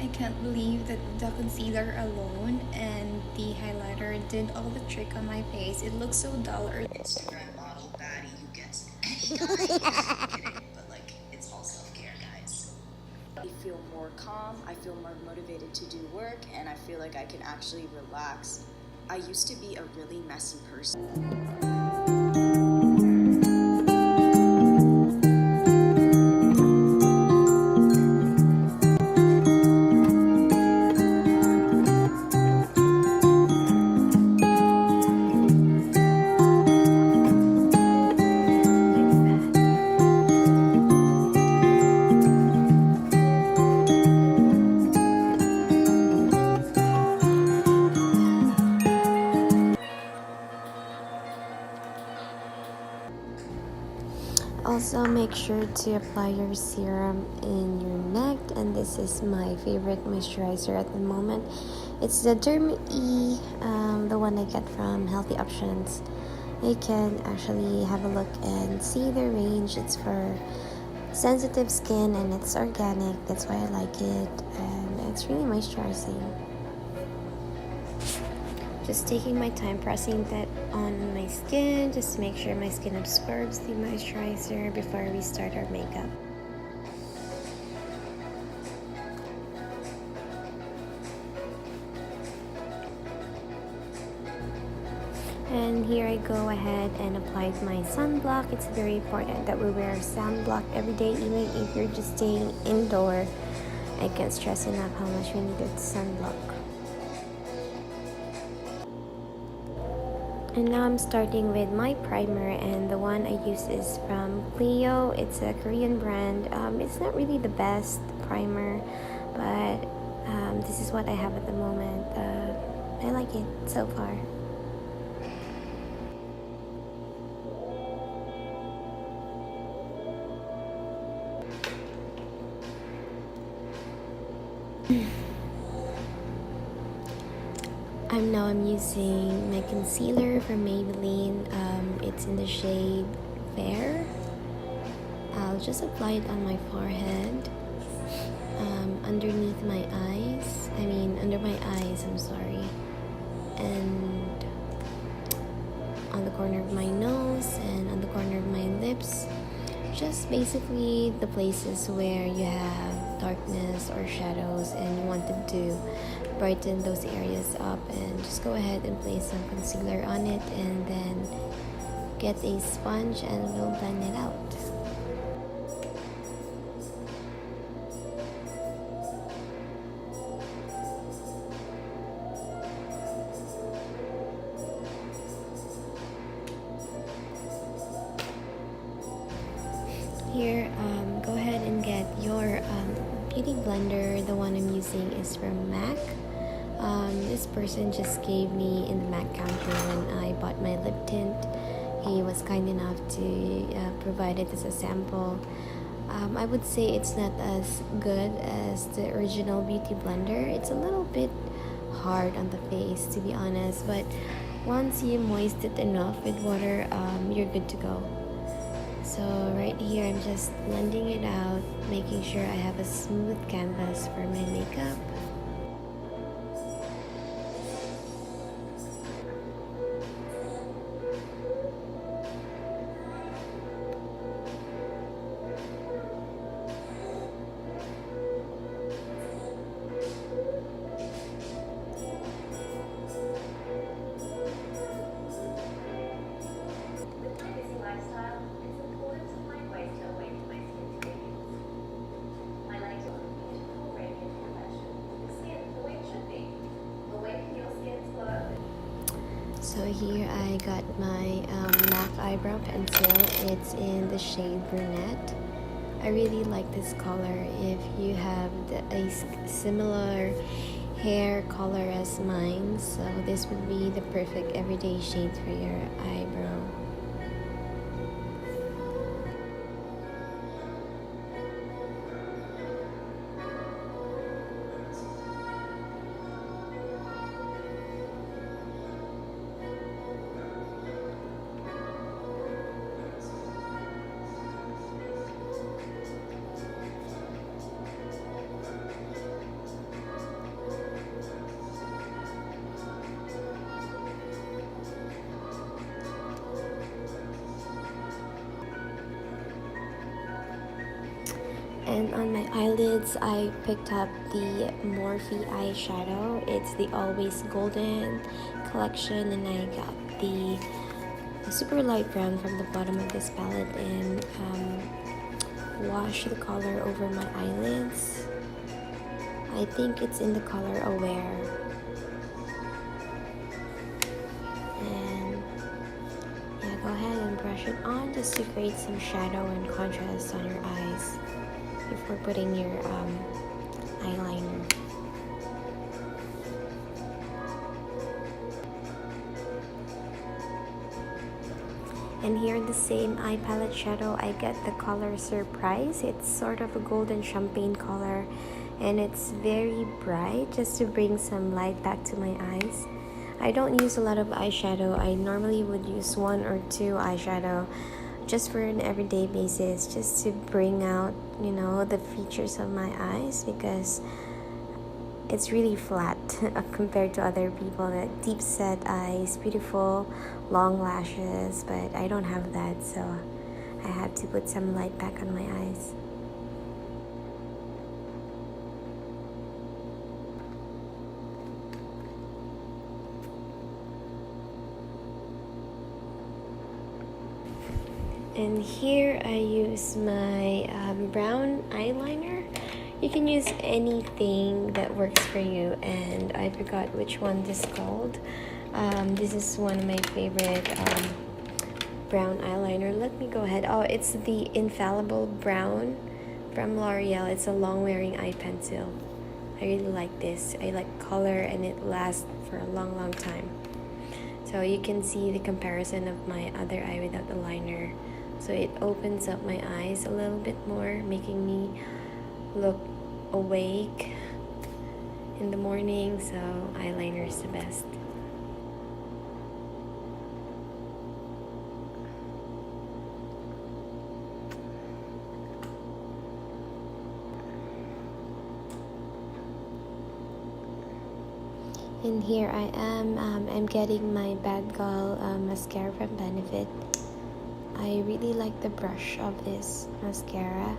I can't believe that the concealer alone and the highlighter did all the trick on my face. It looks so dull. Instagram model baddie who gets any guy. Kidding, but like it's all self-care, guys. I feel more calm, I feel more motivated to do work, and I feel like I can actually relax. I used to be a really messy person. Also, make sure to apply your serum in your neck, and this is my favorite moisturizer at the moment. It's the Derm E, the one I get from Healthy Options. You can actually have a look and see the range. It's for sensitive skin and it's organic. That's why I like it, and it's really moisturizing. Just taking my time pressing that on my skin just to make sure my skin absorbs the moisturizer before we start our makeup. And here I go ahead and applied my sunblock. It's very important that we wear sunblock every day, even if you're just staying indoor. I can't stress enough how much we need that sunblock. And now I'm starting with my primer, and the one I use is from Clio. It's a Korean brand. It's not really the best primer, but this is what I have at the moment. I like it so far. I'm using my concealer from Maybelline. It's in the shade Fair. I'll just apply it on my forehead, underneath my eyes. Under my eyes, I'm sorry. And on the corner of my nose and on the corner of my lips. Just basically the places where you have darkness or shadows and you wanted to brighten those areas up, and just go ahead and place some concealer on it and then get a sponge and we'll blend it out. Here, go ahead and get your beauty blender. The one I'm using is from MAC. This person just gave me in the MAC counter when I bought my lip tint. He was kind enough to provide it as a sample. I would say it's not as good as the original beauty blender. It's a little bit hard on the face, to be honest, but once you moist it enough with water, you're good to go. So right here, I'm just blending it out, making sure I have a smooth canvas for my makeup. So here I got my MAC eyebrow pencil. It's in the shade brunette. I really like this color. If you have a similar hair color as mine, so this would be the perfect everyday shade for your eyebrow. And on my eyelids, I picked up the Morphe eyeshadow. It's the Always Golden collection, and I got the super light brown from the bottom of this palette and wash the color over my eyelids. I think it's in the color Aware. And yeah, go ahead and brush it on just to create some shadow and contrast on your eyes before putting your eyeliner. And here in the same eye palette shadow, I get the color Surprise. It's sort of a golden champagne color, and it's very bright just to bring some light back to my eyes. I don't use a lot of eyeshadow. I normally would use 1 or 2 eyeshadow just for an everyday basis, just to bring out, you know, the features of my eyes, because it's really flat compared to other people that deep set eyes, beautiful long lashes, but I don't have that, so I have to put some light back on my eyes. And here I use my brown eyeliner. You can use anything that works for you, and I forgot which one this is called. This is one of my favorite brown eyeliner. Let me go ahead. Oh, it's the Infallible Brown from L'Oreal. It's a long wearing eye pencil. I really like this. I like color, and it lasts for a long time. So you can see the comparison of my other eye without the liner. So it opens up my eyes a little bit more, making me look awake in the morning, so eyeliner is the best. And here I am, I'm getting my Bad Girl mascara from Benefit. I really like the brush of this mascara.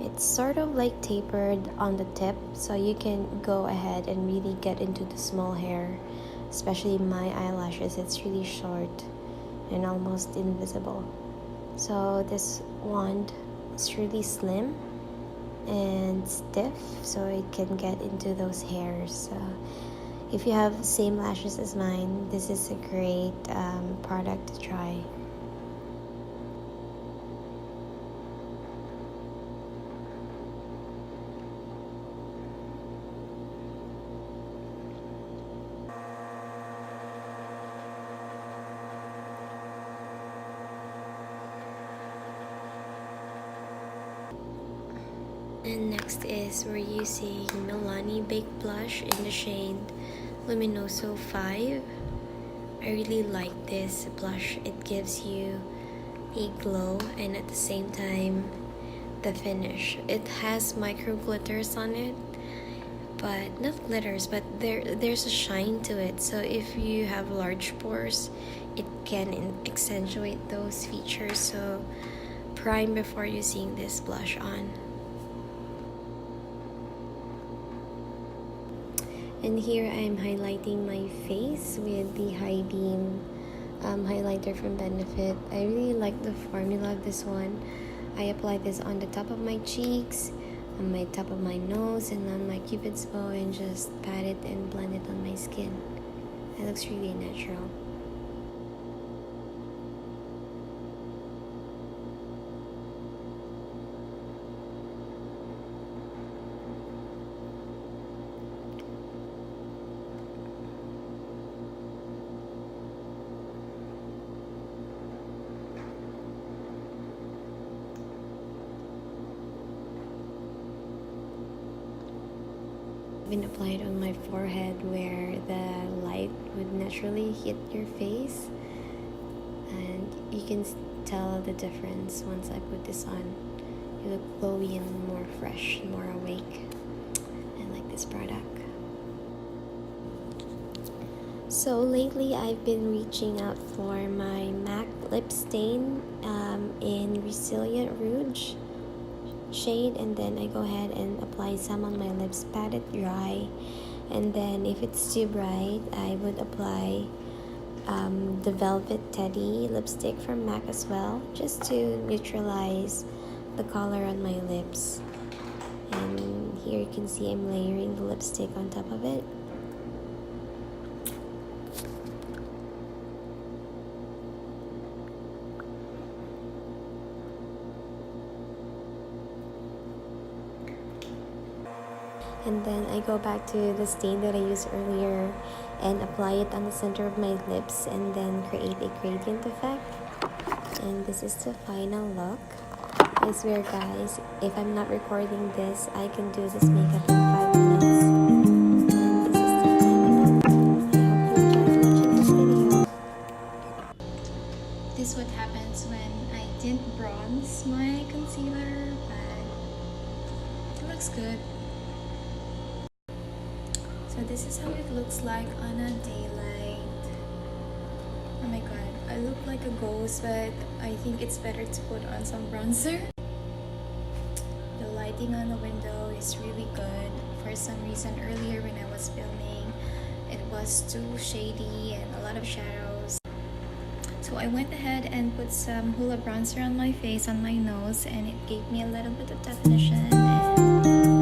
It's sort of like tapered on the tip, so you can go ahead and really get into the small hair, especially my eyelashes. It's really short and almost invisible. So this wand is really slim and stiff, so it can get into those hairs. If you have the same lashes as mine, this is a great product to try. And next is we're using Milani Baked Blush in the shade Luminoso 5. I really like this blush. It gives you a glow, and at the same time the finish. It has micro glitters on it, but not glitters, but there's a shine to it. So if you have large pores, it can accentuate those features. So prime before using this blush on. And here I'm highlighting my face with the High Beam highlighter from Benefit. I really like the formula of this one. I apply this on the top of my cheeks, on my top of my nose, and on my cupid's bow, and just pat it and blend it on my skin. It looks really natural. Been applied on my forehead where the light would naturally hit your face, and you can tell the difference once I put this on. You look glowy and more fresh, more awake. I like this product. So lately I've been reaching out for my MAC lip stain in Resilient Rouge. shade, and then I go ahead and apply some on my lips, pat it dry, and then if it's too bright, I would apply the Velvet Teddy lipstick from MAC as well, just to neutralize the color on my lips. And here you can see I'm layering the lipstick on top of it. And then I go back to the stain that I used earlier and apply it on the center of my lips and then create a gradient effect. And this is the final look. I swear guys, if I'm not recording this, I can do this makeup in 5 minutes. And this is the final look. I hope you enjoyed watching this video. This is what happens when I didn't bronze my concealer, but it looks good. So this is how it looks like on a daylight. Oh my god, I look like a ghost, but I think it's better to put on some bronzer. The lighting on the window is really good. For some reason earlier when I was filming, it was too shady and a lot of shadows. So I went ahead and put some Hoola bronzer on my face, on my nose, and it gave me a little bit of definition. And